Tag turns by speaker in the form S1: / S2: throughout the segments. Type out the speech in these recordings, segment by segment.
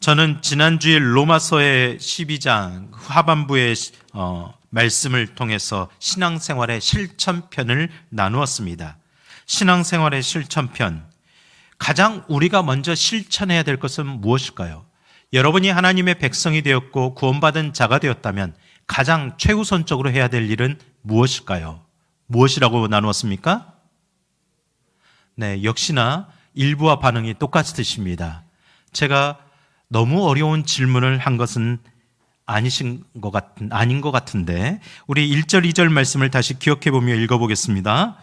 S1: 저는 지난주에 로마서의 12장 하반부의 말씀을 통해서 신앙생활의 실천편을 나누었습니다. 신앙생활의 실천편. 가장 우리가 먼저 실천해야 될 것은 무엇일까요? 여러분이 하나님의 백성이 되었고 구원받은 자가 되었다면 가장 최우선적으로 해야 될 일은 무엇일까요? 무엇이라고 나누었습니까? 네, 역시나 일부와 반응이 똑같으십니다. 제가 너무 어려운 질문을 한 것은 아닌 것 같은데 우리 1절, 2절 말씀을 다시 기억해보며 읽어보겠습니다.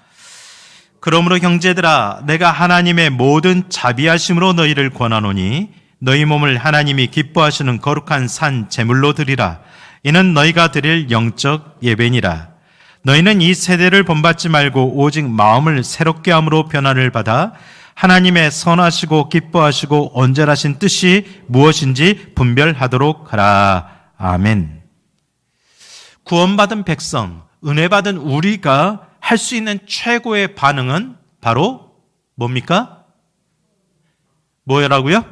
S1: 그러므로 형제들아 내가 하나님의 모든 자비하심으로 너희를 권하노니 너희 몸을 하나님이 기뻐하시는 거룩한 산 제물로 드리라. 이는 너희가 드릴 영적 예배니라. 너희는 이 세대를 본받지 말고 오직 마음을 새롭게 함으로 변화를 받아 하나님의 선하시고 기뻐하시고 온전하신 뜻이 무엇인지 분별하도록 하라. 아멘. 구원받은 백성, 은혜 받은 우리가 할 수 있는 최고의 반응은 바로 뭡니까? 뭐라고요?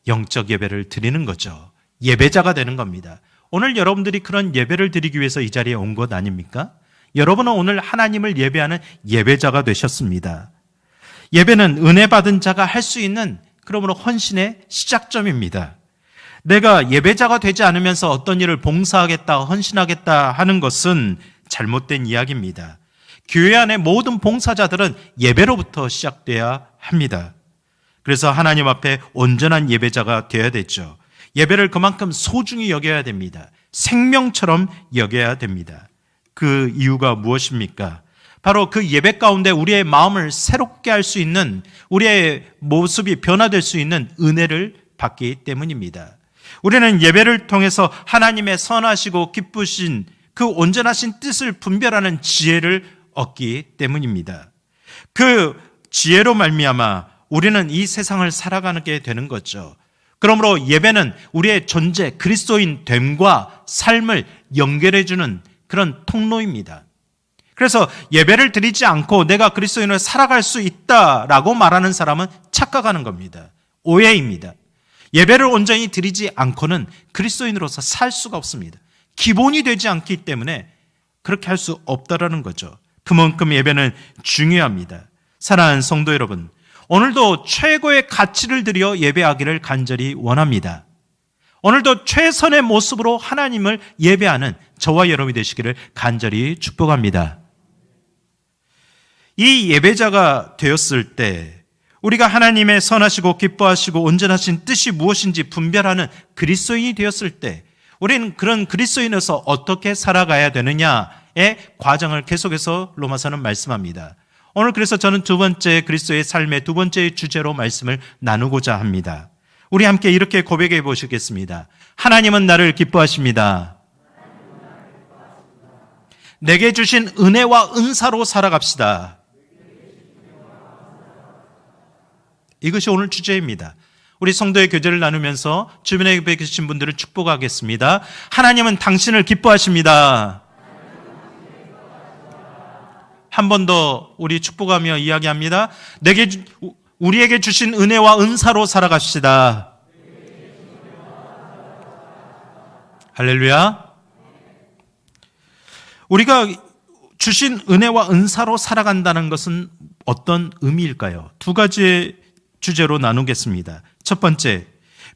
S1: 영적 예배를 드리는 거죠. 예배자가 되는 겁니다. 오늘 여러분들이 그런 예배를 드리기 위해서 이 자리에 온 것 아닙니까? 여러분은 오늘 하나님을 예배하는 예배자가 되셨습니다. 예배는 은혜 받은 자가 할 수 있는 그러므로 헌신의 시작점입니다. 내가 예배자가 되지 않으면서 어떤 일을 봉사하겠다, 헌신하겠다 하는 것은 잘못된 이야기입니다. 교회 안의 모든 봉사자들은 예배로부터 시작돼야 합니다. 그래서 하나님 앞에 온전한 예배자가 되어야 되죠. 예배를 그만큼 소중히 여겨야 됩니다. 생명처럼 여겨야 됩니다. 그 이유가 무엇입니까? 바로 그 예배 가운데 우리의 마음을 새롭게 할 수 있는, 우리의 모습이 변화될 수 있는 은혜를 받기 때문입니다. 우리는 예배를 통해서 하나님의 선하시고 기쁘신 그 온전하신 뜻을 분별하는 지혜를 얻기 때문입니다. 그 지혜로 말미암아 우리는 이 세상을 살아가게 되는 거죠. 그러므로 예배는 우리의 존재, 그리스도인 됨과 삶을 연결해주는 그런 통로입니다. 그래서 예배를 드리지 않고 내가 그리스도인으로 살아갈 수 있다라고 말하는 사람은 착각하는 겁니다. 오해입니다. 예배를 온전히 드리지 않고는 그리스도인으로서 살 수가 없습니다. 기본이 되지 않기 때문에 그렇게 할 수 없다라는 거죠. 그만큼 예배는 중요합니다. 사랑하는 성도 여러분, 오늘도 최고의 가치를 들여 예배하기를 간절히 원합니다. 오늘도 최선의 모습으로 하나님을 예배하는 저와 여러분이 되시기를 간절히 축복합니다. 이 예배자가 되었을 때 우리가 하나님의 선하시고 기뻐하시고 온전하신 뜻이 무엇인지 분별하는 그리스도인이 되었을 때 우리는 그런 그리스도인으로서 어떻게 살아가야 되느냐의 과정을 계속해서 로마서는 말씀합니다. 오늘 그래서 저는 두 번째 그리스도의 삶의 두 번째 주제로 말씀을 나누고자 합니다. 우리 함께 이렇게 고백해 보시겠습니다. 하나님은 나를 기뻐하십니다. 내게 주신 은혜와 은사로 살아갑시다. 이것이 오늘 주제입니다. 우리 성도의 교제를 나누면서 주변에 계신 분들을 축복하겠습니다. 하나님은 당신을 기뻐하십니다. 한 번 더 우리 축복하며 이야기합니다. 우리에게 주신 은혜와 은사로 살아갑시다. 할렐루야. 우리가 주신 은혜와 은사로 살아간다는 것은 어떤 의미일까요? 두 가지의 주제로 나누겠습니다. 첫 번째,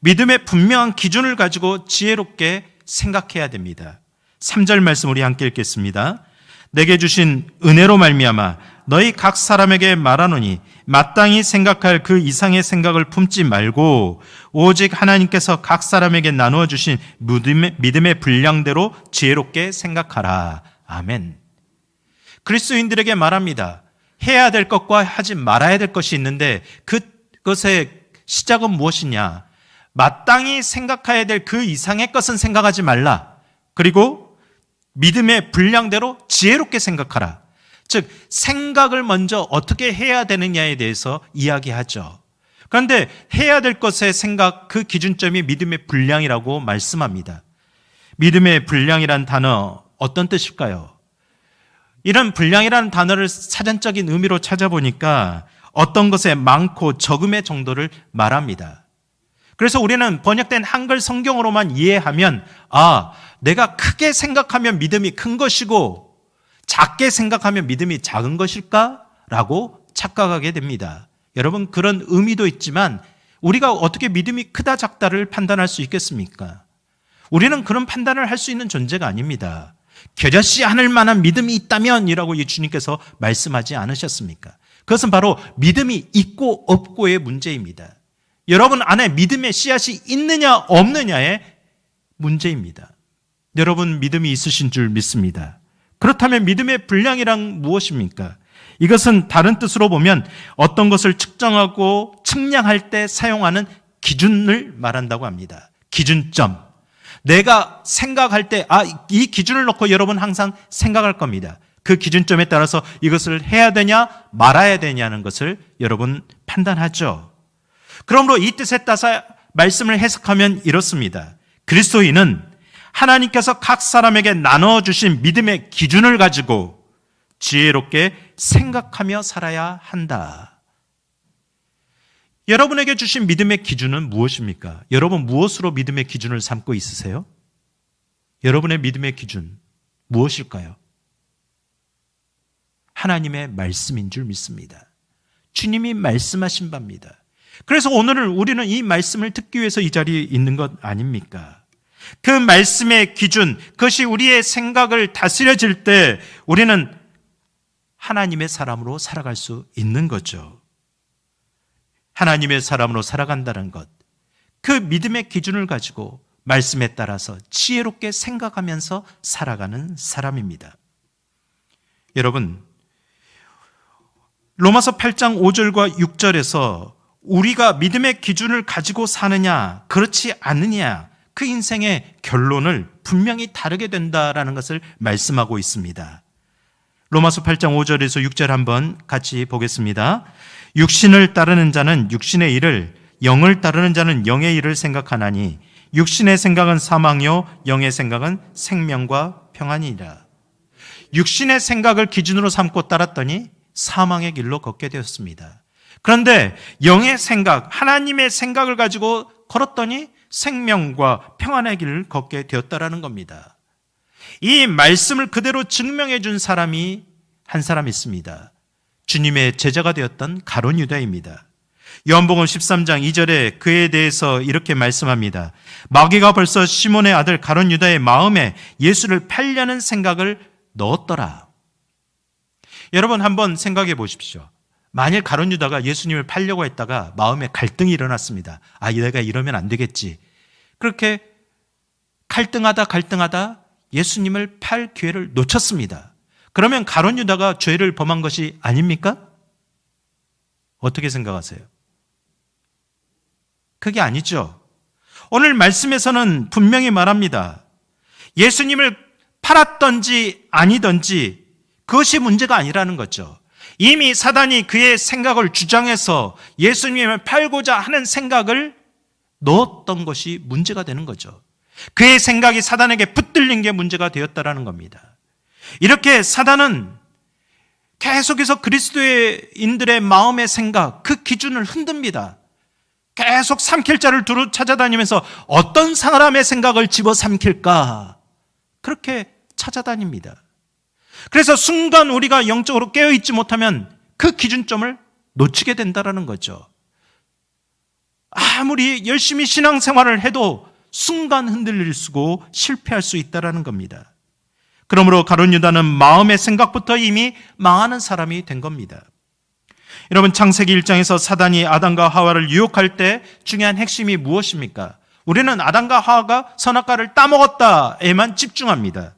S1: 믿음의 분명한 기준을 가지고 지혜롭게 생각해야 됩니다. 3절 말씀 우리 함께 읽겠습니다. 내게 주신 은혜로 말미암아 너희 각 사람에게 말하노니 마땅히 생각할 그 이상의 생각을 품지 말고 오직 하나님께서 각 사람에게 나누어 주신 믿음의 분량대로 지혜롭게 생각하라. 아멘. 그리스도인들에게 말합니다. 해야 될 것과 하지 말아야 될 것이 있는데 그것의 시작은 무엇이냐? 마땅히 생각해야 될 그 이상의 것은 생각하지 말라. 그리고 믿음의 분량대로 지혜롭게 생각하라. 즉 생각을 먼저 어떻게 해야 되느냐에 대해서 이야기하죠. 그런데 해야 될 것의 생각, 그 기준점이 믿음의 분량이라고 말씀합니다. 믿음의 분량이란 단어 어떤 뜻일까요? 이런 분량이라는 단어를 사전적인 의미로 찾아보니까 어떤 것의 많고 적음의 정도를 말합니다. 그래서 우리는 번역된 한글 성경으로만 이해하면 내가 크게 생각하면 믿음이 큰 것이고 작게 생각하면 믿음이 작은 것일까? 라고 착각하게 됩니다. 여러분, 그런 의미도 있지만 우리가 어떻게 믿음이 크다 작다를 판단할 수 있겠습니까? 우리는 그런 판단을 할 수 있는 존재가 아닙니다. 겨자씨 하늘 만한 믿음이 있다면 이라고 주님께서 말씀하지 않으셨습니까? 그것은 바로 믿음이 있고 없고의 문제입니다. 여러분 안에 믿음의 씨앗이 있느냐 없느냐의 문제입니다. 여러분 믿음이 있으신 줄 믿습니다. 그렇다면 믿음의 분량이란 무엇입니까? 이것은 다른 뜻으로 보면 어떤 것을 측정하고 측량할 때 사용하는 기준을 말한다고 합니다. 기준점. 내가 생각할 때 이 기준을 놓고 여러분 항상 생각할 겁니다. 그 기준점에 따라서 이것을 해야 되냐 말아야 되냐는 것을 여러분 판단하죠. 그러므로 이 뜻에 따라서 말씀을 해석하면 이렇습니다. 그리스도인은 하나님께서 각 사람에게 나눠주신 믿음의 기준을 가지고 지혜롭게 생각하며 살아야 한다. 여러분에게 주신 믿음의 기준은 무엇입니까? 여러분 무엇으로 믿음의 기준을 삼고 있으세요? 여러분의 믿음의 기준 무엇일까요? 하나님의 말씀인 줄 믿습니다. 주님이 말씀하신 바입니다. 그래서 오늘 우리는 이 말씀을 듣기 위해서 이 자리에 있는 것 아닙니까? 그 말씀의 기준, 그것이 우리의 생각을 다스려질 때 우리는 하나님의 사람으로 살아갈 수 있는 거죠. 하나님의 사람으로 살아간다는 것, 그 믿음의 기준을 가지고 말씀에 따라서 지혜롭게 생각하면서 살아가는 사람입니다. 여러분, 로마서 8장 5절과 6절에서 우리가 믿음의 기준을 가지고 사느냐 그렇지 않느냐 그 인생의 결론을 분명히 다르게 된다라는 것을 말씀하고 있습니다. 로마서 8장 5절에서 6절 한번 같이 보겠습니다. 육신을 따르는 자는 육신의 일을, 영을 따르는 자는 영의 일을 생각하나니 육신의 생각은 사망이요 영의 생각은 생명과 평안이니라. 육신의 생각을 기준으로 삼고 따랐더니 사망의 길로 걷게 되었습니다. 그런데 영의 생각, 하나님의 생각을 가지고 걸었더니 생명과 평안의 길을 걷게 되었다라는 겁니다. 이 말씀을 그대로 증명해 준 사람이 한 사람 있습니다. 주님의 제자가 되었던 가룟 유다입니다. 요한복음 13장 2절에 그에 대해서 이렇게 말씀합니다. 마귀가 벌써 시몬의 아들 가룟 유다의 마음에 예수를 팔려는 생각을 넣었더라. 여러분 한번 생각해 보십시오. 만일 가룟 유다가 예수님을 팔려고 했다가 마음에 갈등이 일어났습니다. 내가 이러면 안 되겠지. 그렇게 갈등하다 예수님을 팔 기회를 놓쳤습니다. 그러면 가룟 유다가 죄를 범한 것이 아닙니까? 어떻게 생각하세요? 그게 아니죠. 오늘 말씀에서는 분명히 말합니다. 예수님을 팔았던지 아니던지 그것이 문제가 아니라는 거죠. 이미 사단이 그의 생각을 주장해서 예수님을 팔고자 하는 생각을 넣었던 것이 문제가 되는 거죠. 그의 생각이 사단에게 붙들린 게 문제가 되었다라는 겁니다. 이렇게 사단은 계속해서 그리스도인들의 마음의 생각, 그 기준을 흔듭니다. 계속 삼킬 자를 두루 찾아다니면서 어떤 사람의 생각을 집어삼킬까? 그렇게 찾아다닙니다. 그래서 순간 우리가 영적으로 깨어있지 못하면 그 기준점을 놓치게 된다는 거죠. 아무리 열심히 신앙생활을 해도 순간 흔들릴 수고 실패할 수 있다는 겁니다. 그러므로 가룟 유다는 마음의 생각부터 이미 망하는 사람이 된 겁니다. 여러분 창세기 1장에서 사단이 아담과 하와를 유혹할 때 중요한 핵심이 무엇입니까? 우리는 아담과 하와가 선악과를 따먹었다에만 집중합니다.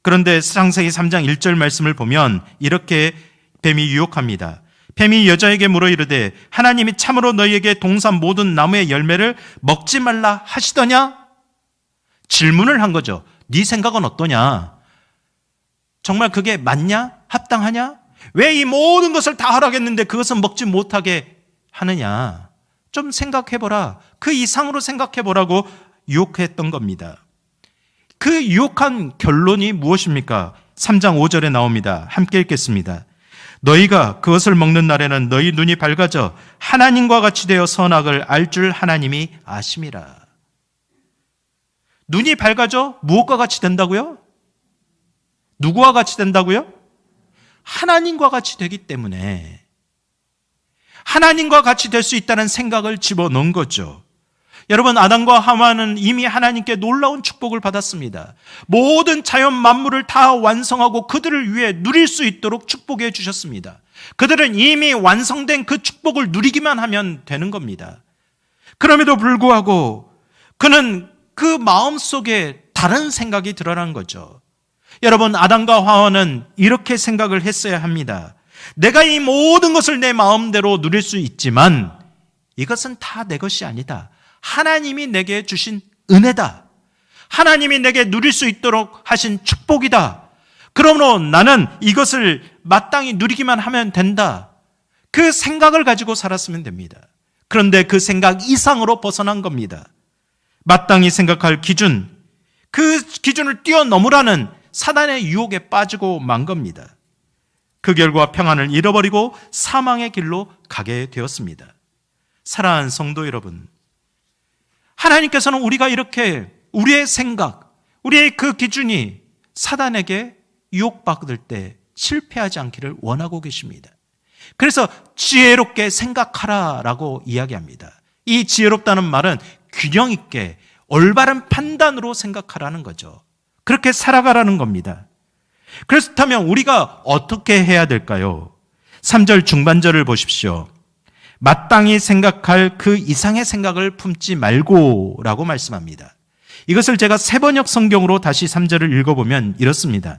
S1: 그런데 창세기 3장 1절 말씀을 보면 이렇게 뱀이 유혹합니다. 뱀이 여자에게 물어 이르되 하나님이 참으로 너희에게 동산 모든 나무의 열매를 먹지 말라 하시더냐? 질문을 한 거죠. 네 생각은 어떠냐? 정말 그게 맞냐? 합당하냐? 왜 이 모든 것을 다 허락했는데 그것은 먹지 못하게 하느냐? 좀 생각해보라. 그 이상으로 생각해보라고 유혹했던 겁니다. 그 유혹한 결론이 무엇입니까? 3장 5절에 나옵니다. 함께 읽겠습니다. 너희가 그것을 먹는 날에는 너희 눈이 밝아져 하나님과 같이 되어 선악을 알 줄 하나님이 아심이라. 눈이 밝아져 무엇과 같이 된다고요? 누구와 같이 된다고요? 하나님과 같이 되기 때문에 하나님과 같이 될 수 있다는 생각을 집어넣은 거죠. 여러분, 아담과 하와는 이미 하나님께 놀라운 축복을 받았습니다. 모든 자연 만물을 다 완성하고 그들을 위해 누릴 수 있도록 축복해 주셨습니다. 그들은 이미 완성된 그 축복을 누리기만 하면 되는 겁니다. 그럼에도 불구하고 그는 그 마음속에 다른 생각이 드러난 거죠. 여러분, 아담과 하와는 이렇게 생각을 했어야 합니다. 내가 이 모든 것을 내 마음대로 누릴 수 있지만 이것은 다 내 것이 아니다. 하나님이 내게 주신 은혜다. 하나님이 내게 누릴 수 있도록 하신 축복이다. 그러므로 나는 이것을 마땅히 누리기만 하면 된다. 그 생각을 가지고 살았으면 됩니다. 그런데 그 생각 이상으로 벗어난 겁니다. 마땅히 생각할 기준, 그 기준을 뛰어넘으라는 사단의 유혹에 빠지고 만 겁니다. 그 결과 평안을 잃어버리고 사망의 길로 가게 되었습니다. 사랑하는 성도 여러분, 하나님께서는 우리가 이렇게 우리의 생각, 우리의 그 기준이 사단에게 유혹받을 때 실패하지 않기를 원하고 계십니다. 그래서 지혜롭게 생각하라라고 이야기합니다. 이 지혜롭다는 말은 균형 있게 올바른 판단으로 생각하라는 거죠. 그렇게 살아가라는 겁니다. 그렇다면 우리가 어떻게 해야 될까요? 3절 중반절을 보십시오. 마땅히 생각할 그 이상의 생각을 품지 말고 라고 말씀합니다. 이것을 제가 세번역 성경으로 다시 3절을 읽어보면 이렇습니다.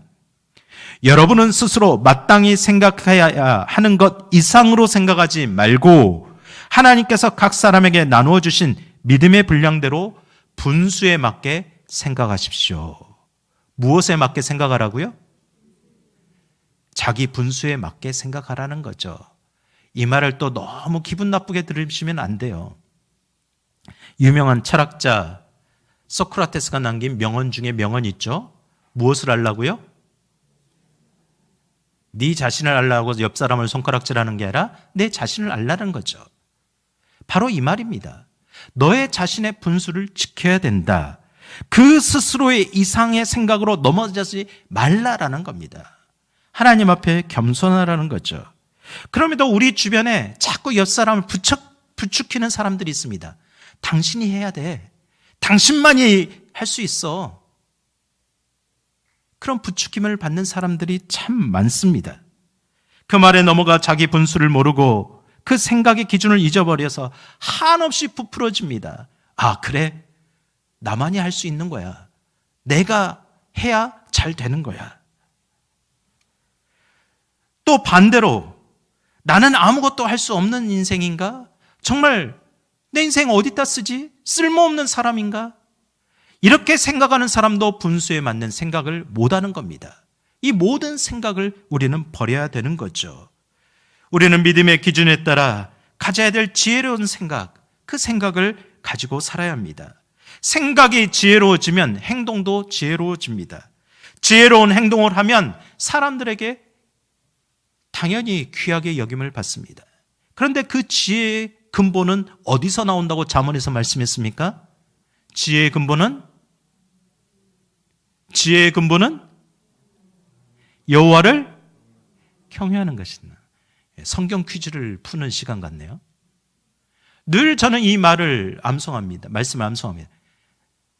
S1: 여러분은 스스로 마땅히 생각해야 하는 것 이상으로 생각하지 말고 하나님께서 각 사람에게 나누어 주신 믿음의 분량대로 분수에 맞게 생각하십시오. 무엇에 맞게 생각하라고요? 자기 분수에 맞게 생각하라는 거죠. 이 말을 또 너무 기분 나쁘게 들으시면 안 돼요. 유명한 철학자 소크라테스가 남긴 명언 중에 명언이 있죠. 무엇을 알라고요? 네 자신을 알라고 옆 사람을 손가락질하는 게 아니라 내 자신을 알라는 거죠. 바로 이 말입니다. 너의 자신의 분수를 지켜야 된다. 그 스스로의 이상의 생각으로 넘어지지 말라라는 겁니다. 하나님 앞에 겸손하라는 거죠. 그럼에도 우리 주변에 자꾸 옆 사람을 부추기는 사람들이 있습니다. 당신이 해야 돼. 당신만이 할 수 있어. 그런 부추김을 받는 사람들이 참 많습니다. 그 말에 넘어가 자기 분수를 모르고 그 생각의 기준을 잊어버려서 한없이 부풀어집니다. 아, 그래? 나만이 할 수 있는 거야. 내가 해야 잘 되는 거야. 또 반대로 나는 아무것도 할 수 없는 인생인가? 정말 내 인생 어디다 쓰지? 쓸모없는 사람인가? 이렇게 생각하는 사람도 분수에 맞는 생각을 못하는 겁니다. 이 모든 생각을 우리는 버려야 되는 거죠. 우리는 믿음의 기준에 따라 가져야 될 지혜로운 생각, 그 생각을 가지고 살아야 합니다. 생각이 지혜로워지면 행동도 지혜로워집니다. 지혜로운 행동을 하면 사람들에게 당연히 귀하게 여김을 받습니다. 그런데 그 지혜의 근본은 어디서 나온다고 잠언에서 말씀했습니까? 지혜의 근본은 여호와를 경외하는 것이다. 성경 퀴즈를 푸는 시간 같네요. 늘 저는 이 말을 암송합니다. 말씀을 암송합니다.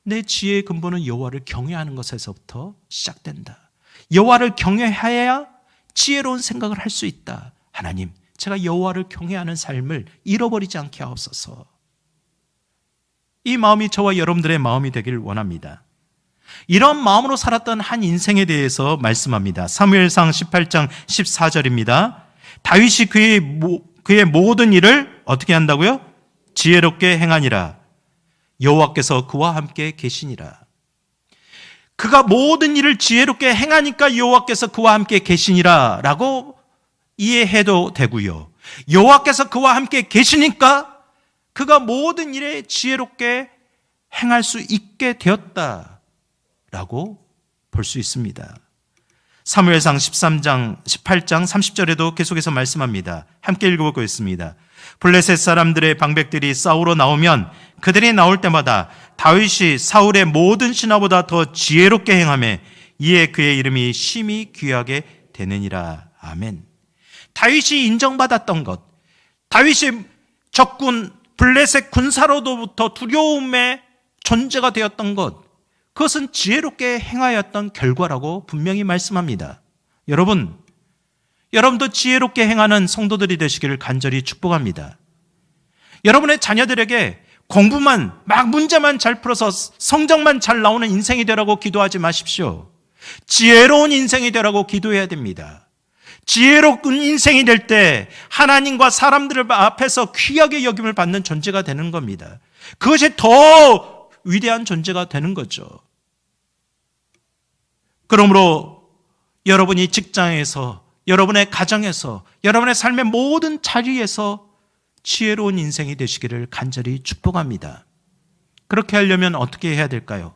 S1: 내 지혜의 근본은 여호와를 경외하는 것에서부터 시작된다. 여호와를 경외해야 지혜로운 생각을 할 수 있다. 하나님, 제가 여호와를 경외하는 삶을 잃어버리지 않게 하옵소서. 이 마음이 저와 여러분들의 마음이 되길 원합니다. 이런 마음으로 살았던 한 인생에 대해서 말씀합니다. 사무엘상 18장 14절입니다. 다윗이 그의 모든 일을 어떻게 한다고요? 지혜롭게 행하니라. 여호와께서 그와 함께 계시니라. 그가 모든 일을 지혜롭게 행하니까 여호와께서 그와 함께 계시니라 라고 이해해도 되고요. 여호와께서 그와 함께 계시니까 그가 모든 일에 지혜롭게 행할 수 있게 되었다라고 볼 수 있습니다. 사무엘상 13장, 18장 30절에도 계속해서 말씀합니다. 함께 읽어보겠습니다. 블레셋 사람들의 방백들이 싸우러 나오면 그들이 나올 때마다 다윗이 사울의 모든 신하보다 더 지혜롭게 행하며 이에 그의 이름이 심히 귀하게 되느니라. 아멘. 다윗이 인정받았던 것, 다윗이 적군 블레셋 군사로부터 두려움의 존재가 되었던 것, 그것은 지혜롭게 행하였던 결과라고 분명히 말씀합니다. 여러분도 지혜롭게 행하는 성도들이 되시기를 간절히 축복합니다. 여러분의 자녀들에게 공부만, 막 문제만 잘 풀어서 성적만 잘 나오는 인생이 되라고 기도하지 마십시오. 지혜로운 인생이 되라고 기도해야 됩니다. 지혜로운 인생이 될 때 하나님과 사람들 앞에서 귀하게 여김을 받는 존재가 되는 겁니다. 그것이 더 위대한 존재가 되는 거죠. 그러므로 여러분이 직장에서, 여러분의 가정에서, 여러분의 삶의 모든 자리에서 지혜로운 인생이 되시기를 간절히 축복합니다. 그렇게 하려면 어떻게 해야 될까요?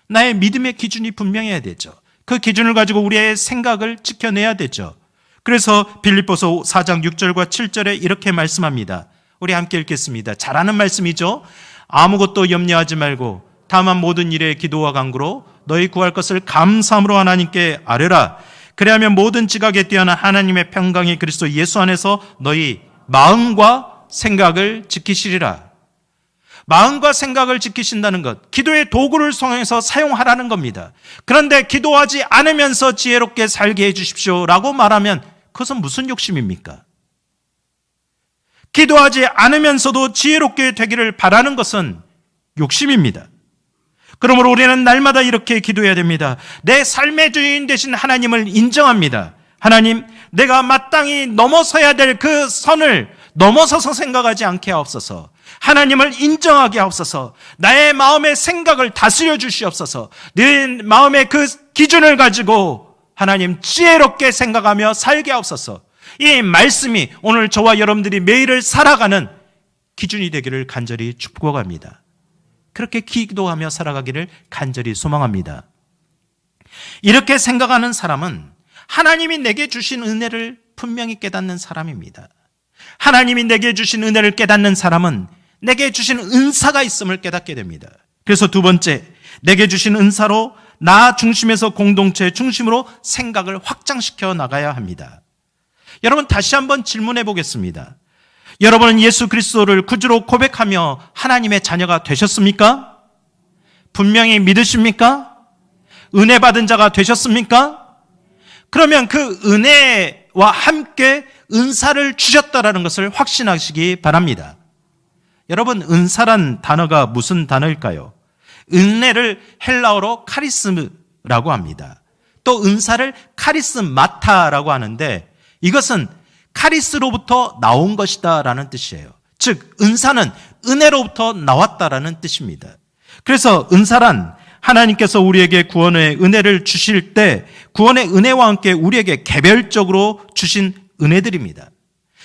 S1: 나의 믿음의 기준이 분명해야 되죠. 그 기준을 가지고 우리의 생각을 지켜내야 되죠. 그래서 빌립보서 4장 6절과 7절에 이렇게 말씀합니다. 우리 함께 읽겠습니다. 잘하는 말씀이죠. 아무것도 염려하지 말고 다만 모든 일에 기도와 간구로 너희 구할 것을 감사함으로 하나님께 아뢰라. 그리하면 모든 지각에 뛰어난 하나님의 평강이 그리스도 예수 안에서 너희 마음과 생각을 지키시리라. 마음과 생각을 지키신다는 것, 기도의 도구를 통해서 사용하라는 겁니다. 그런데 기도하지 않으면서 지혜롭게 살게 해주십시오 라고 말하면 그것은 무슨 욕심입니까? 기도하지 않으면서도 지혜롭게 되기를 바라는 것은 욕심입니다. 그러므로 우리는 날마다 이렇게 기도해야 됩니다. 내 삶의 주인 되신 하나님을 인정합니다. 하나님, 내가 마땅히 넘어서야 될 그 선을 넘어서서 생각하지 않게 하옵소서. 하나님을 인정하게 하옵소서. 나의 마음의 생각을 다스려 주시옵소서. 내 마음의 그 기준을 가지고 하나님 지혜롭게 생각하며 살게 하옵소서. 이 말씀이 오늘 저와 여러분들이 매일을 살아가는 기준이 되기를 간절히 축복합니다. 그렇게 기도하며 살아가기를 간절히 소망합니다. 이렇게 생각하는 사람은 하나님이 내게 주신 은혜를 분명히 깨닫는 사람입니다. 하나님이 내게 주신 은혜를 깨닫는 사람은 내게 주신 은사가 있음을 깨닫게 됩니다. 그래서 두 번째, 내게 주신 은사로 나 중심에서 공동체 중심으로 생각을 확장시켜 나가야 합니다. 여러분, 다시 한번 질문해 보겠습니다. 여러분은 예수 그리스도를 구주로 고백하며 하나님의 자녀가 되셨습니까? 분명히 믿으십니까? 은혜 받은 자가 되셨습니까? 그러면 그 은혜와 함께 은사를 주셨다라는 것을 확신하시기 바랍니다. 여러분, 은사란 단어가 무슨 단어일까요? 은혜를 헬라어로 카리스라고 합니다. 또 은사를 카리스마타라고 하는데 이것은 카리스로부터 나온 것이다 라는 뜻이에요. 즉 은사는 은혜로부터 나왔다라는 뜻입니다. 그래서 은사란 하나님께서 우리에게 구원의 은혜를 주실 때 구원의 은혜와 함께 우리에게 개별적으로 주신 은혜들입니다.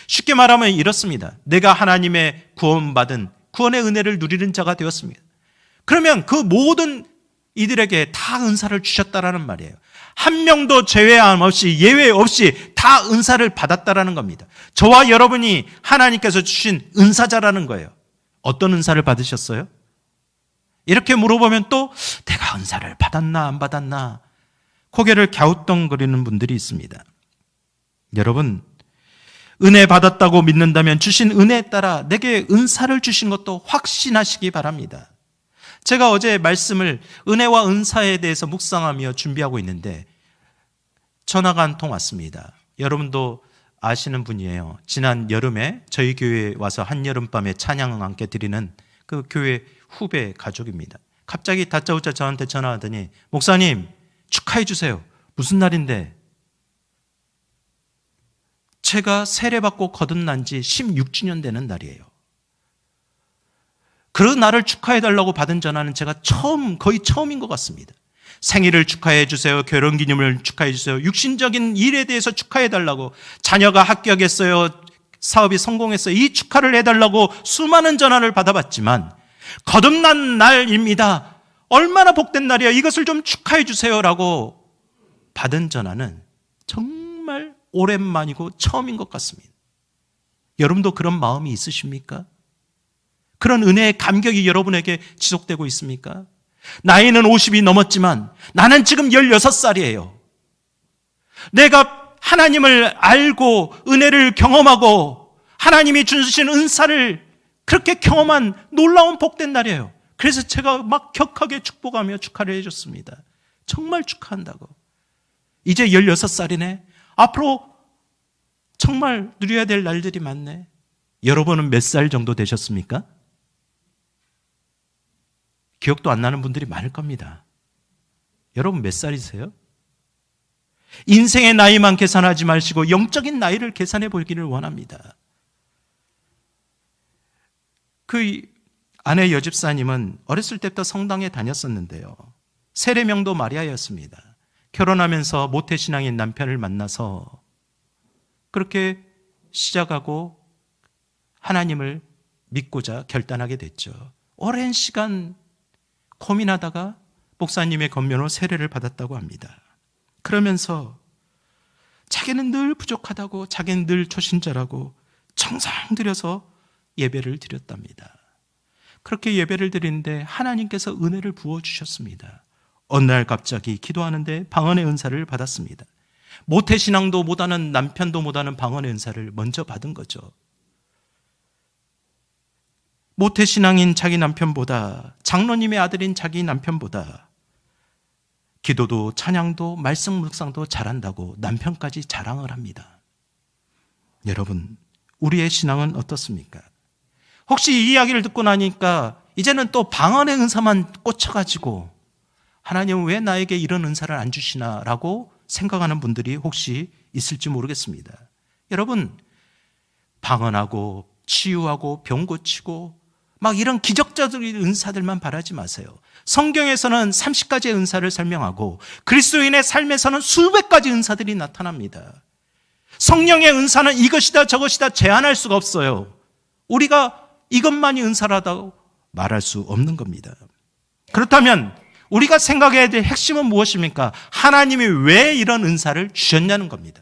S1: 쉽게 말하면 이렇습니다. 내가 하나님의 구원받은 구원의 은혜를 누리는 자가 되었습니다. 그러면 그 모든 이들에게 다 은사를 주셨다라는 말이에요. 한 명도 제외함 없이 예외 없이 다 은사를 받았다라는 겁니다. 저와 여러분이 하나님께서 주신 은사자라는 거예요. 어떤 은사를 받으셨어요? 이렇게 물어보면 또 내가 은사를 받았나 안 받았나 고개를 갸우뚱거리는 분들이 있습니다. 여러분, 은혜 받았다고 믿는다면 주신 은혜에 따라 내게 은사를 주신 것도 확신하시기 바랍니다. 제가 어제 말씀을 은혜와 은사에 대해서 묵상하며 준비하고 있는데 전화가 한 통 왔습니다. 여러분도 아시는 분이에요. 지난 여름에 저희 교회에 와서 한여름밤에 찬양을 함께 드리는 그 교회 후배 가족입니다. 갑자기 다짜고짜 저한테 전화하더니 목사님 축하해 주세요. 무슨 날인데? 제가 세례받고 거듭난 지 16주년 되는 날이에요. 그런 날을 축하해달라고 받은 전화는 제가 거의 처음인 것 같습니다. 생일을 축하해 주세요. 결혼기념을 축하해 주세요. 육신적인 일에 대해서 축하해달라고, 자녀가 합격했어요. 사업이 성공했어요. 이 축하를 해달라고 수많은 전화를 받아봤지만 거듭난 날입니다. 얼마나 복된 날이야. 이것을 좀 축하해 주세요라고 받은 전화는 정말 오랜만이고 처음인 것 같습니다. 여러분도 그런 마음이 있으십니까? 그런 은혜의 감격이 여러분에게 지속되고 있습니까? 나이는 50이 넘었지만 나는 지금 16살이에요. 내가 하나님을 알고 은혜를 경험하고 하나님이 주신 은사를 그렇게 경험한 놀라운 복된 날이에요. 그래서 제가 막 격하게 축복하며 축하를 해줬습니다. 정말 축하한다고. 이제 16살이네. 앞으로 정말 누려야 될 날들이 많네. 여러분은 몇 살 정도 되셨습니까? 기억도 안 나는 분들이 많을 겁니다. 여러분 몇 살이세요? 인생의 나이만 계산하지 마시고 영적인 나이를 계산해 보기를 원합니다. 그 아내 여집사님은 어렸을 때부터 성당에 다녔었는데요. 세례명도 마리아였습니다. 결혼하면서 모태신앙인 남편을 만나서 그렇게 시작하고 하나님을 믿고자 결단하게 됐죠. 오랜 시간 고민하다가 목사님의 권면으로 세례를 받았다고 합니다. 그러면서 자기는 늘 부족하다고, 자기는 늘 초신자라고 정성 들여서 예배를 드렸답니다. 그렇게 예배를 드리는데 하나님께서 은혜를 부어주셨습니다. 어느 날 갑자기 기도하는데 방언의 은사를 받았습니다. 모태신앙도 못하는 남편도 못하는 방언의 은사를 먼저 받은 거죠. 모태신앙인 자기 남편보다, 장로님의 아들인 자기 남편보다 기도도 찬양도 말씀 묵상도 잘한다고 남편까지 자랑을 합니다. 여러분, 우리의 신앙은 어떻습니까? 혹시 이 이야기를 듣고 나니까 이제는 또 방언의 은사만 꽂혀가지고 하나님은 왜 나에게 이런 은사를 안 주시나 라고 생각하는 분들이 혹시 있을지 모르겠습니다. 여러분, 방언하고 치유하고 병 고치고 막 이런 기적적인 은사들만 바라지 마세요. 성경에서는 30가지의 은사를 설명하고 그리스도인의 삶에서는 수백 가지 은사들이 나타납니다. 성령의 은사는 이것이다 저것이다 제한할 수가 없어요. 우리가 이것만이 은사라고 말할 수 없는 겁니다. 그렇다면 우리가 생각해야 될 핵심은 무엇입니까? 하나님이 왜 이런 은사를 주셨냐는 겁니다.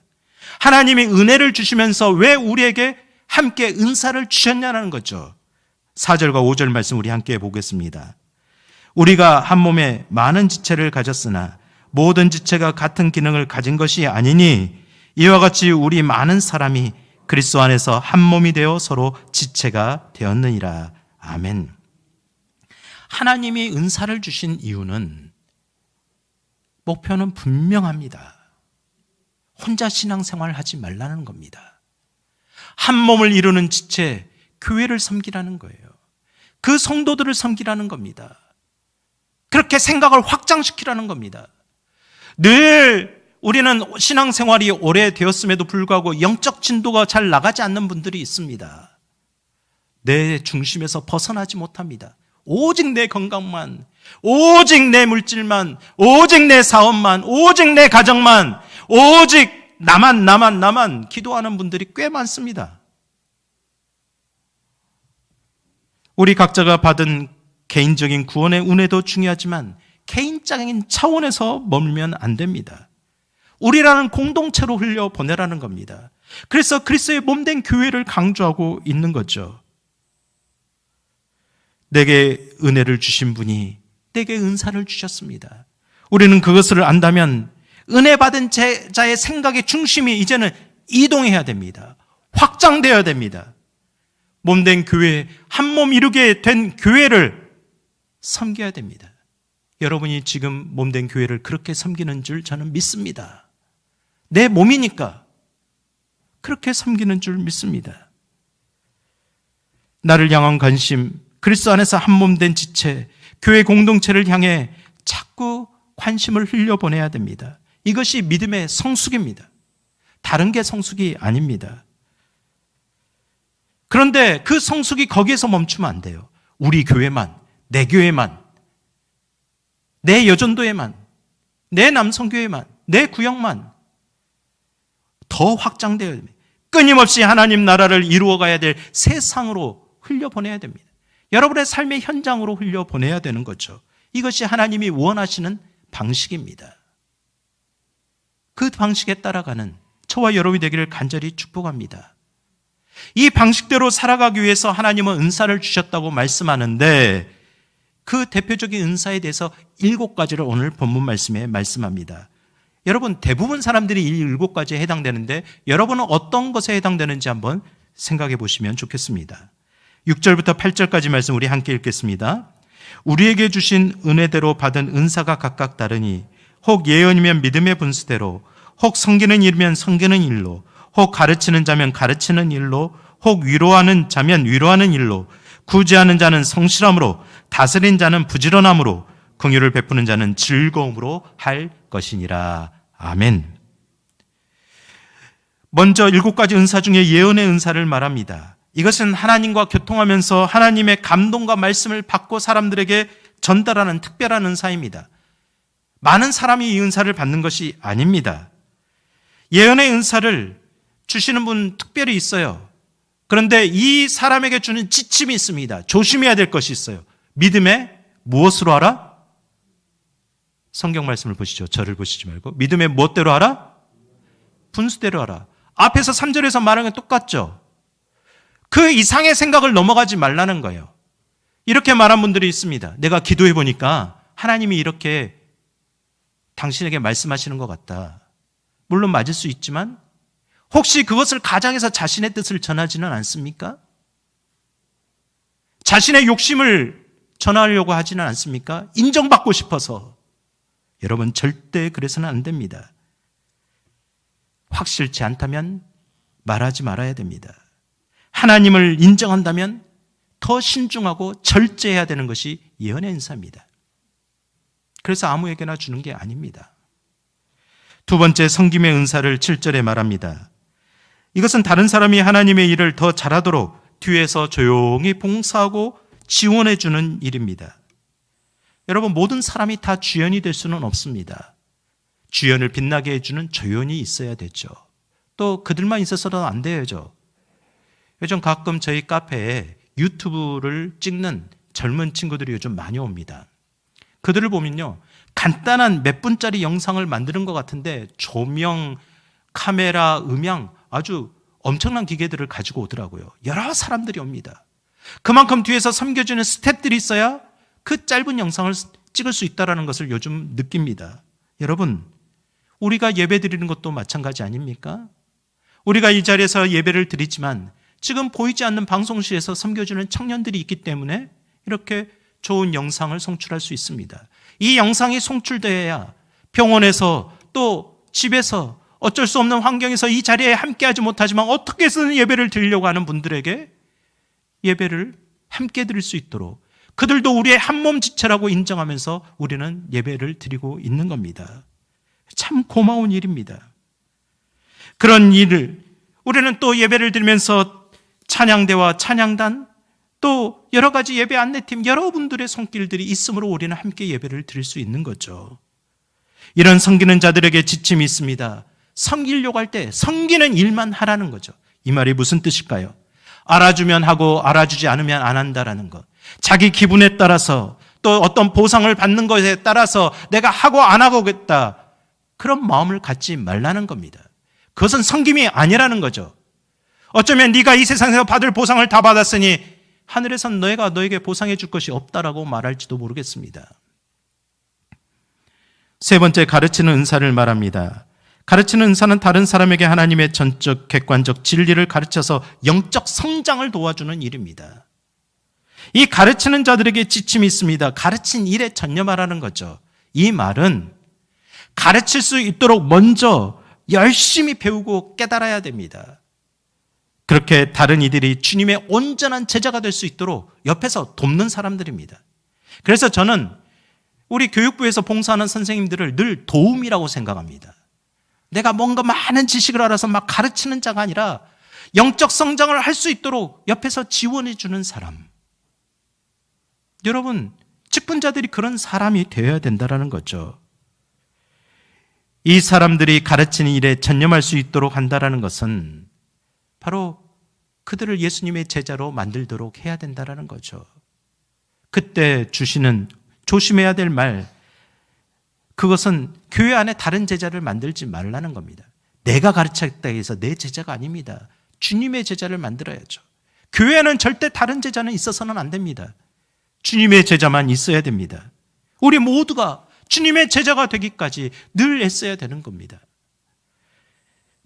S1: 하나님이 은혜를 주시면서 왜 우리에게 함께 은사를 주셨냐는 거죠. 4절과 5절 말씀 우리 함께 보겠습니다. 우리가 한 몸에 많은 지체를 가졌으나 모든 지체가 같은 기능을 가진 것이 아니니 이와 같이 우리 많은 사람이 그리스도 안에서 한 몸이 되어 서로 지체가 되었느니라. 아멘. 하나님이 은사를 주신 이유는 목표는 분명합니다. 혼자 신앙생활을 하지 말라는 겁니다. 한 몸을 이루는 지체, 교회를 섬기라는 거예요. 그 성도들을 섬기라는 겁니다. 그렇게 생각을 확장시키라는 겁니다. 늘 우리는 신앙생활이 오래되었음에도 불구하고 영적 진도가 잘 나가지 않는 분들이 있습니다. 내 중심에서 벗어나지 못합니다. 오직 내 건강만, 오직 내 물질만, 오직 내 사업만, 오직 내 가정만, 오직 나만 기도하는 분들이 꽤 많습니다. 우리 각자가 받은 개인적인 구원의 은혜도 중요하지만 개인적인 차원에서 머물면 안 됩니다. 우리라는 공동체로 흘려보내라는 겁니다. 그래서 그리스도의 몸된 교회를 강조하고 있는 거죠. 내게 은혜를 주신 분이 내게 은사를 주셨습니다. 우리는 그것을 안다면 은혜 받은 자의 생각의 중심이 이제는 이동해야 됩니다. 확장되어야 됩니다. 몸된 교회, 한 몸 이루게 된 교회를 섬겨야 됩니다. 여러분이 지금 몸된 교회를 그렇게 섬기는 줄 저는 믿습니다. 내 몸이니까 그렇게 섬기는 줄 믿습니다. 나를 향한 관심, 그리스도 안에서 한 몸 된 지체, 교회 공동체를 향해 자꾸 관심을 흘려보내야 됩니다. 이것이 믿음의 성숙입니다. 다른 게 성숙이 아닙니다. 그런데 그 성숙이 거기에서 멈추면 안 돼요. 우리 교회만, 내 교회만, 내 여전도에만, 내 남성교회만, 내 구역만 더 확장되어야 됩니다. 끊임없이 하나님 나라를 이루어가야 될 세상으로 흘려보내야 됩니다. 여러분의 삶의 현장으로 흘려보내야 되는 거죠. 이것이 하나님이 원하시는 방식입니다. 그 방식에 따라가는 저와 여러분이 되기를 간절히 축복합니다. 이 방식대로 살아가기 위해서 하나님은 은사를 주셨다고 말씀하는데 그 대표적인 은사에 대해서 7가지를 오늘 본문 말씀에 말씀합니다. 여러분, 대부분 사람들이 이 7가지에 해당되는데 여러분은 어떤 것에 해당되는지 한번 생각해 보시면 좋겠습니다. 6절부터 8절까지 말씀 우리 함께 읽겠습니다. 우리에게 주신 은혜대로 받은 은사가 각각 다르니 혹 예언이면 믿음의 분수대로, 혹 섬기는 일이면 섬기는 일로, 혹 가르치는 자면 가르치는 일로, 혹 위로하는 자면 위로하는 일로, 구제하는 자는 성실함으로, 다스린 자는 부지런함으로, 긍휼을 베푸는 자는 즐거움으로 할 것이니라. 아멘. 먼저 7가지 은사 중에 예언의 은사를 말합니다. 이것은 하나님과 교통하면서 하나님의 감동과 말씀을 받고 사람들에게 전달하는 특별한 은사입니다. 많은 사람이 이 은사를 받는 것이 아닙니다. 예언의 은사를 주시는 분 특별히 있어요. 그런데 이 사람에게 주는 지침이 있습니다. 조심해야 될 것이 있어요. 믿음에 무엇으로 하라? 성경 말씀을 보시죠. 저를 보시지 말고. 믿음에 무엇대로 하라? 분수대로 하라. 앞에서 3절에서 말한 게 똑같죠. 그 이상의 생각을 넘어가지 말라는 거예요. 이렇게 말한 분들이 있습니다. 내가 기도해 보니까 하나님이 이렇게 당신에게 말씀하시는 것 같다. 물론 맞을 수 있지만 혹시 그것을 가장해서 자신의 뜻을 전하지는 않습니까? 자신의 욕심을 전하려고 하지는 않습니까? 인정받고 싶어서. 여러분, 절대 그래서는 안 됩니다. 확실치 않다면 말하지 말아야 됩니다. 하나님을 인정한다면 더 신중하고 절제해야 되는 것이 예언의 은사입니다. 그래서 아무에게나 주는 게 아닙니다. 두 번째, 섬김의 은사를 7절에 말합니다. 이것은 다른 사람이 하나님의 일을 더 잘하도록 뒤에서 조용히 봉사하고 지원해 주는 일입니다. 여러분, 모든 사람이 다 주연이 될 수는 없습니다. 주연을 빛나게 해주는 조연이 있어야 되죠. 또 그들만 있어서는 안 돼야죠. 요즘 가끔 저희 카페에 유튜브를 찍는 젊은 친구들이 요즘 많이 옵니다. 그들을 보면요, 간단한 몇 분짜리 영상을 만드는 것 같은데 조명, 카메라, 음향 아주 엄청난 기계들을 가지고 오더라고요. 여러 사람들이 옵니다. 그만큼 뒤에서 섬겨주는 스태프들이 있어야 그 짧은 영상을 찍을 수 있다는 것을 요즘 느낍니다. 여러분, 우리가 예배 드리는 것도 마찬가지 아닙니까? 우리가 이 자리에서 예배를 드리지만 지금 보이지 않는 방송실에서 섬겨주는 청년들이 있기 때문에 이렇게 좋은 영상을 송출할 수 있습니다. 이 영상이 송출되어야 병원에서 또 집에서 어쩔 수 없는 환경에서 이 자리에 함께하지 못하지만 어떻게 해서든 예배를 드리려고 하는 분들에게 예배를 함께 드릴 수 있도록 그들도 우리의 한몸 지체라고 인정하면서 우리는 예배를 드리고 있는 겁니다. 참 고마운 일입니다. 그런 일을 우리는 또 예배를 드리면서 찬양대와 찬양단 또 여러 가지 예배 안내팀 여러분들의 손길들이 있으므로 우리는 함께 예배를 드릴 수 있는 거죠. 이런 섬기는 자들에게 지침이 있습니다. 섬기려고 할 때 섬기는 일만 하라는 거죠. 이 말이 무슨 뜻일까요? 알아주면 하고 알아주지 않으면 안 한다라는 것. 자기 기분에 따라서 또 어떤 보상을 받는 것에 따라서 내가 하고 안 하고겠다. 그런 마음을 갖지 말라는 겁니다. 그것은 섬김이 아니라는 거죠. 어쩌면 네가 이 세상에서 받을 보상을 다 받았으니 하늘에선 너희가 너에게 보상해 줄 것이 없다라고 말할지도 모르겠습니다. 세 번째, 가르치는 은사를 말합니다. 가르치는 은사는 다른 사람에게 하나님의 전적, 객관적 진리를 가르쳐서 영적 성장을 도와주는 일입니다. 이 가르치는 자들에게 지침이 있습니다. 가르친 일에 전념하라는 거죠. 이 말은 가르칠 수 있도록 먼저 열심히 배우고 깨달아야 됩니다. 그렇게 다른 이들이 주님의 온전한 제자가 될 수 있도록 옆에서 돕는 사람들입니다. 그래서 저는 우리 교육부에서 봉사하는 선생님들을 늘 도움이라고 생각합니다. 내가 뭔가 많은 지식을 알아서 막 가르치는 자가 아니라 영적 성장을 할 수 있도록 옆에서 지원해 주는 사람. 여러분, 직분자들이 그런 사람이 되어야 된다는 거죠. 이 사람들이 가르치는 일에 전념할 수 있도록 한다는 것은 바로 그들을 예수님의 제자로 만들도록 해야 된다는 거죠. 그때 주시는 조심해야 될 말, 그것은 교회 안에 다른 제자를 만들지 말라는 겁니다. 내가 가르쳤다 해서 내 제자가 아닙니다. 주님의 제자를 만들어야죠. 교회에는 절대 다른 제자는 있어서는 안 됩니다. 주님의 제자만 있어야 됩니다. 우리 모두가 주님의 제자가 되기까지 늘 애써야 되는 겁니다.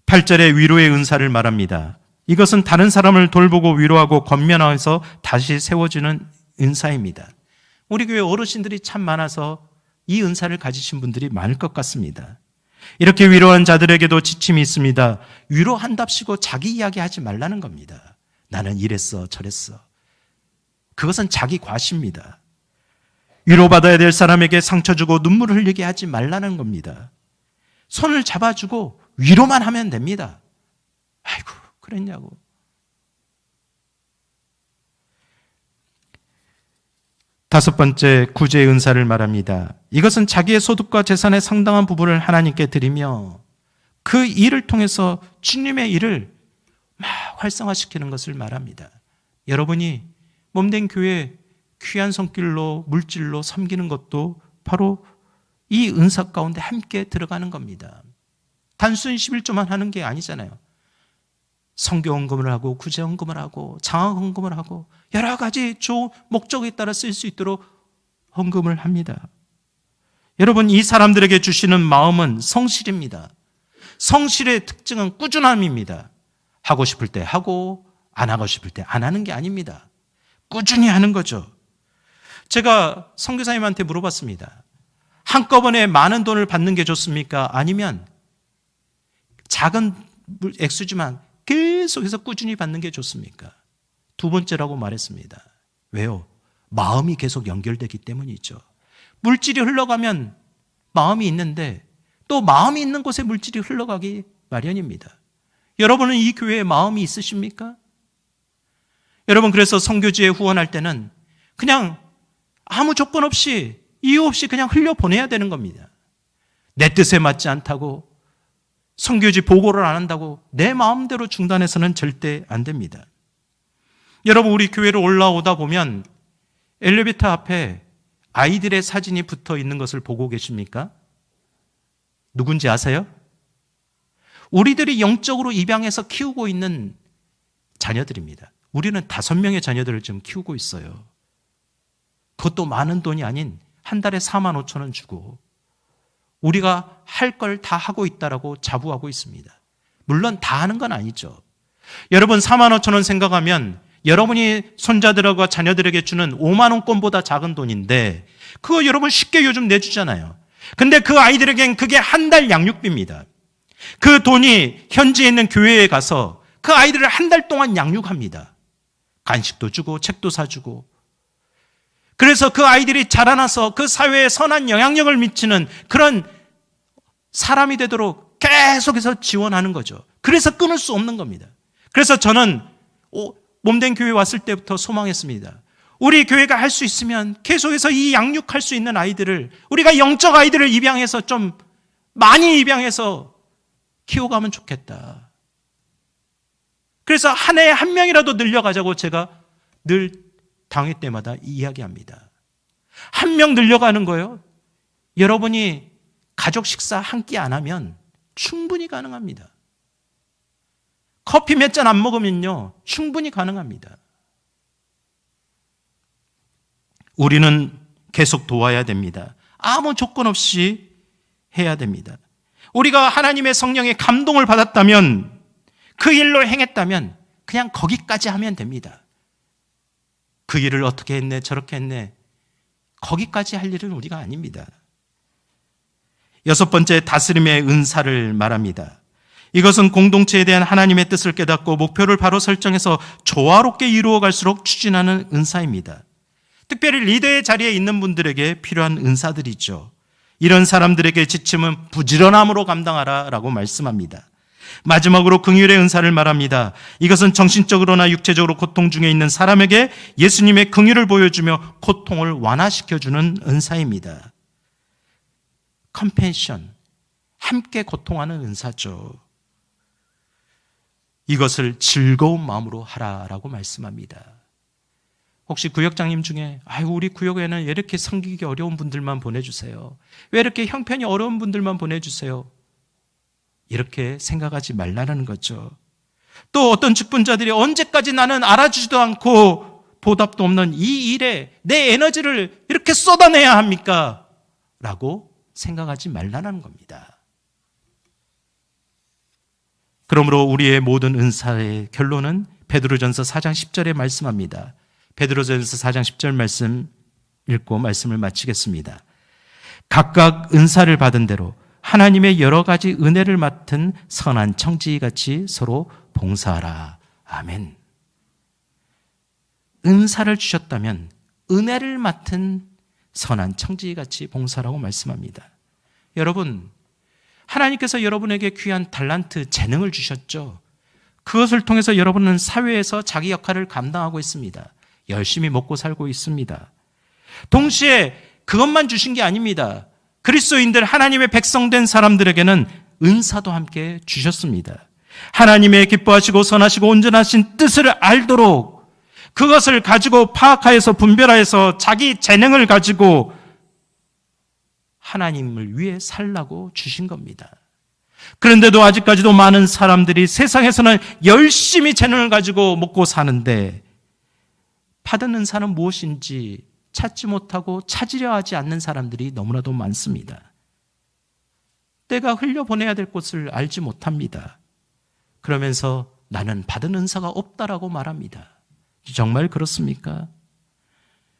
S1: 8절에 위로의 은사를 말합니다. 이것은 다른 사람을 돌보고 위로하고 권면하여서 다시 세워주는 은사입니다. 우리 교회 어르신들이 참 많아서 이 은사를 가지신 분들이 많을 것 같습니다. 이렇게 위로한 자들에게도 지침이 있습니다. 위로한답시고 자기 이야기하지 말라는 겁니다. 나는 이랬어 저랬어. 그것은 자기 과시입니다. 위로받아야 될 사람에게 상처 주고 눈물을 흘리게 하지 말라는 겁니다. 손을 잡아주고 위로만 하면 됩니다. 아이고 그랬냐고. 다섯 번째, 구제의 은사를 말합니다. 이것은 자기의 소득과 재산의 상당한 부분을 하나님께 드리며 그 일을 통해서 주님의 일을 막 활성화시키는 것을 말합니다. 여러분이 몸된 교회 귀한 손길로 물질로 섬기는 것도 바로 이 은사 가운데 함께 들어가는 겁니다. 단순히 11조만 하는 게 아니잖아요. 선교 헌금을 하고 구제 헌금을 하고 장학 헌금을 하고 여러 가지 좋은 목적에 따라 쓸 수 있도록 헌금을 합니다. 여러분, 이 사람들에게 주시는 마음은 성실입니다. 성실의 특징은 꾸준함입니다. 하고 싶을 때 하고 안 하고 싶을 때 안 하는 게 아닙니다. 꾸준히 하는 거죠. 제가 선교사님한테 물어봤습니다. 한꺼번에 많은 돈을 받는 게 좋습니까? 아니면 작은 액수지만 계속해서 꾸준히 받는 게 좋습니까? 두 번째라고 말했습니다. 왜요? 마음이 계속 연결되기 때문이죠. 물질이 흘러가면 마음이 있는데 또 마음이 있는 곳에 물질이 흘러가기 마련입니다. 여러분은 이 교회에 마음이 있으십니까? 여러분, 그래서 선교지에 후원할 때는 그냥 아무 조건 없이 이유 없이 그냥 흘려보내야 되는 겁니다. 내 뜻에 맞지 않다고 선교지 보고를 안 한다고 내 마음대로 중단해서는 절대 안 됩니다. 여러분, 우리 교회로 올라오다 보면 엘리베이터 앞에 아이들의 사진이 붙어 있는 것을 보고 계십니까? 누군지 아세요? 우리들이 영적으로 입양해서 키우고 있는 자녀들입니다. 우리는 5명의 자녀들을 지금 키우고 있어요. 그것도 많은 돈이 아닌 한 달에 4만 5천 원 주고 우리가 할 걸 다 하고 있다라고 자부하고 있습니다. 물론 다 하는 건 아니죠. 여러분, 4만 5천 원 생각하면 여러분이 손자들과 자녀들에게 주는 5만 원권보다 작은 돈인데 그거 여러분 쉽게 요즘 내주잖아요. 근데 그 아이들에겐 그게 한 달 양육비입니다. 그 돈이 현지에 있는 교회에 가서 그 아이들을 한 달 동안 양육합니다. 간식도 주고 책도 사주고. 그래서 그 아이들이 자라나서 그 사회에 선한 영향력을 미치는 그런 사람이 되도록 계속해서 지원하는 거죠. 그래서 끊을 수 없는 겁니다. 그래서 저는 몸된 교회 왔을 때부터 소망했습니다. 우리 교회가 할 수 있으면 계속해서 이 양육할 수 있는 아이들을, 우리가 영적 아이들을 입양해서 좀 많이 입양해서 키워가면 좋겠다. 그래서 한 해에 한 명이라도 늘려가자고 제가 늘 당회 때마다 이야기합니다. 한 명 늘려가는 거요. 여러분이 가족 식사 한 끼 안 하면 충분히 가능합니다. 커피 몇 잔 안 먹으면요, 충분히 가능합니다. 우리는 계속 도와야 됩니다. 아무 조건 없이 해야 됩니다. 우리가 하나님의 성령의 감동을 받았다면, 그 일로 행했다면 그냥 거기까지 하면 됩니다. 그 일을 어떻게 했네 저렇게 했네 거기까지 할 일은 우리가 아닙니다. 여섯 번째, 다스림의 은사를 말합니다. 이것은 공동체에 대한 하나님의 뜻을 깨닫고 목표를 바로 설정해서 조화롭게 이루어갈수록 추진하는 은사입니다. 특별히 리더의 자리에 있는 분들에게 필요한 은사들이죠. 이런 사람들에게 지침은 부지런함으로 감당하라라고 말씀합니다. 마지막으로 긍휼의 은사를 말합니다. 이것은 정신적으로나 육체적으로 고통 중에 있는 사람에게 예수님의 긍휼을 보여주며 고통을 완화시켜주는 은사입니다. 컴패션, 함께 고통하는 은사죠. 이것을 즐거운 마음으로 하라라고 말씀합니다. 혹시 구역장님 중에 우리 구역에는 왜 이렇게 섬기기 어려운 분들만 보내주세요, 왜 이렇게 형편이 어려운 분들만 보내주세요, 이렇게 생각하지 말라는 거죠. 또 어떤 직분자들이 언제까지 나는 알아주지도 않고 보답도 없는 이 일에 내 에너지를 이렇게 쏟아내야 합니까? 라고 생각하지 말라는 겁니다. 그러므로 우리의 모든 은사의 결론은 베드로전서 4장 10절에 말씀합니다. 베드로전서 4장 10절 말씀 읽고 말씀을 마치겠습니다. 각각 은사를 받은 대로 하나님의 여러 가지 은혜를 맡은 선한 청지기같이 서로 봉사하라. 아멘. 은사를 주셨다면 은혜를 맡은 선한 청지기같이 봉사라고 말씀합니다. 여러분, 하나님께서 여러분에게 귀한 달란트, 재능을 주셨죠. 그것을 통해서 여러분은 사회에서 자기 역할을 감당하고 있습니다. 열심히 먹고 살고 있습니다. 동시에 그것만 주신 게 아닙니다. 그리스도인들, 하나님의 백성된 사람들에게는 은사도 함께 주셨습니다. 하나님의 기뻐하시고 선하시고 온전하신 뜻을 알도록 그것을 가지고 파악하여서 분별하여서 자기 재능을 가지고 하나님을 위해 살라고 주신 겁니다. 그런데도 아직까지도 많은 사람들이 세상에서는 열심히 재능을 가지고 먹고 사는데 받은 은사는 무엇인지 찾지 못하고 찾으려 하지 않는 사람들이 너무나도 많습니다. 때가 흘려보내야 될 곳을 알지 못합니다. 그러면서 나는 받은 은사가 없다라고 말합니다. 정말 그렇습니까?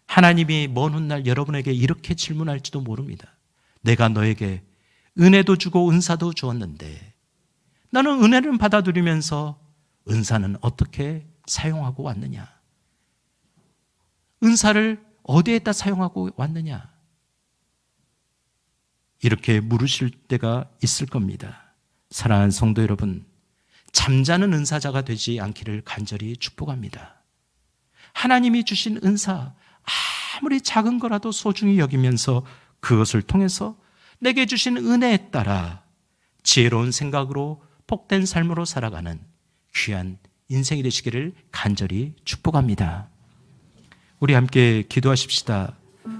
S1: 하나님이 먼 훗날 여러분에게 이렇게 질문할지도 모릅니다. 내가 너에게 은혜도 주고 은사도 주었는데 너는 은혜를 받아들이면서 은사는 어떻게 사용하고 왔느냐? 은사를 어디에다 사용하고 왔느냐? 이렇게 물으실 때가 있을 겁니다. 사랑하는 성도 여러분, 잠자는 은사자가 되지 않기를 간절히 축복합니다. 하나님이 주신 은사, 아무리 작은 거라도 소중히 여기면서 그것을 통해서 내게 주신 은혜에 따라 지혜로운 생각으로 복된 삶으로 살아가는 귀한 인생이 되시기를 간절히 축복합니다. 우리 함께 기도하십시다.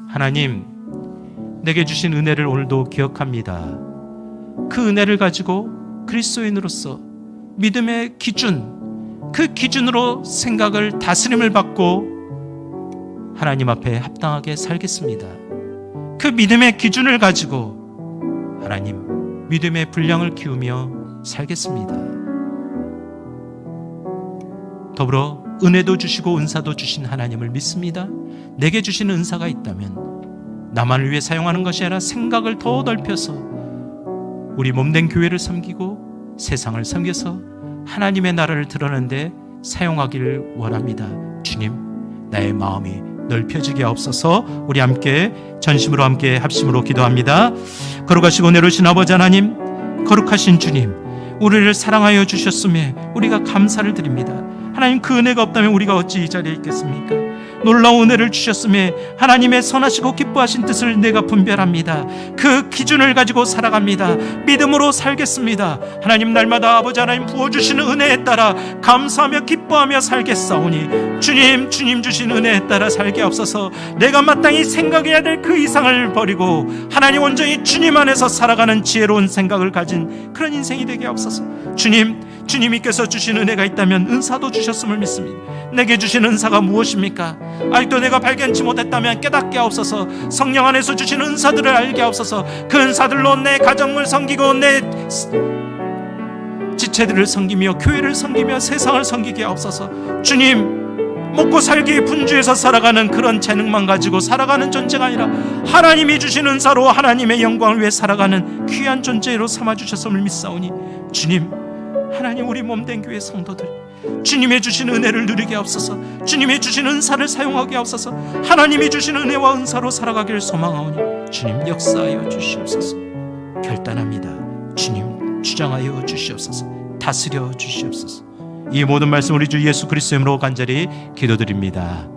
S1: 하나님, 내게 주신 은혜를 오늘도 기억합니다. 그 은혜를 가지고 그리스도인으로서 믿음의 기준, 그 기준으로 생각을 다스림을 받고 하나님 앞에 합당하게 살겠습니다. 그 믿음의 기준을 가지고 하나님, 믿음의 분량을 키우며 살겠습니다. 더불어 은혜도 주시고 은사도 주신 하나님을 믿습니다. 내게 주신 은사가 있다면 나만을 위해 사용하는 것이 아니라 생각을 더 넓혀서 우리 몸된 교회를 섬기고 세상을 섬겨서 하나님의 나라를 드러내는데 사용하기를 원합니다. 주님, 나의 마음이 넓혀지게 하옵소서. 우리 함께 전심으로 함께 합심으로 기도합니다. 거룩하시고 내려오신 아버지 하나님, 거룩하신 주님, 우리를 사랑하여 주셨음에 우리가 감사를 드립니다. 하나님, 그 은혜가 없다면 우리가 어찌 이 자리에 있겠습니까? 놀라운 은혜를 주셨음에 하나님의 선하시고 기뻐하신 뜻을 내가 분별합니다. 그 기준을 가지고 살아갑니다. 믿음으로 살겠습니다. 하나님, 날마다 아버지 하나님 부어주시는 은혜에 따라 감사하며 기뻐하며 살겠사오니 주님 주신 은혜에 따라 살게 없어서 내가 마땅히 생각해야 될 그 이상을 버리고 하나님 온전히 주님 안에서 살아가는 지혜로운 생각을 가진 그런 인생이 되게 없어서 주님께서 주신 은혜가 있다면 은사도 주셨음을 믿습니다. 내게 주신 은사가 무엇입니까? 아직도 내가 발견치 못했다면 깨닫게 하옵소서. 성령 안에서 주신 은사들을 알게 하옵소서. 그 은사들로 내 가정을 섬기고 내 지체들을 섬기며 교회를 섬기며 세상을 섬기게 하옵소서. 주님, 먹고 살기 분주해서 살아가는 그런 재능만 가지고 살아가는 존재가 아니라 하나님이 주신 은사로 하나님의 영광을 위해 살아가는 귀한 존재로 삼아주셨음을 믿사오니 주님, 하나님, 우리 몸된 교회 성도들 주님의 주신 은혜를 누리게 하옵소서. 주님의 주신 은사를 사용하게 하옵소서. 하나님이 주신 은혜와 은사로 살아가기를 소망하오니 주님, 역사하여 주시옵소서. 결단합니다. 주님, 주장하여 주시옵소서. 다스려 주시옵소서. 이 모든 말씀 우리 주 예수 그리스도의 이름으로 간절히 기도드립니다.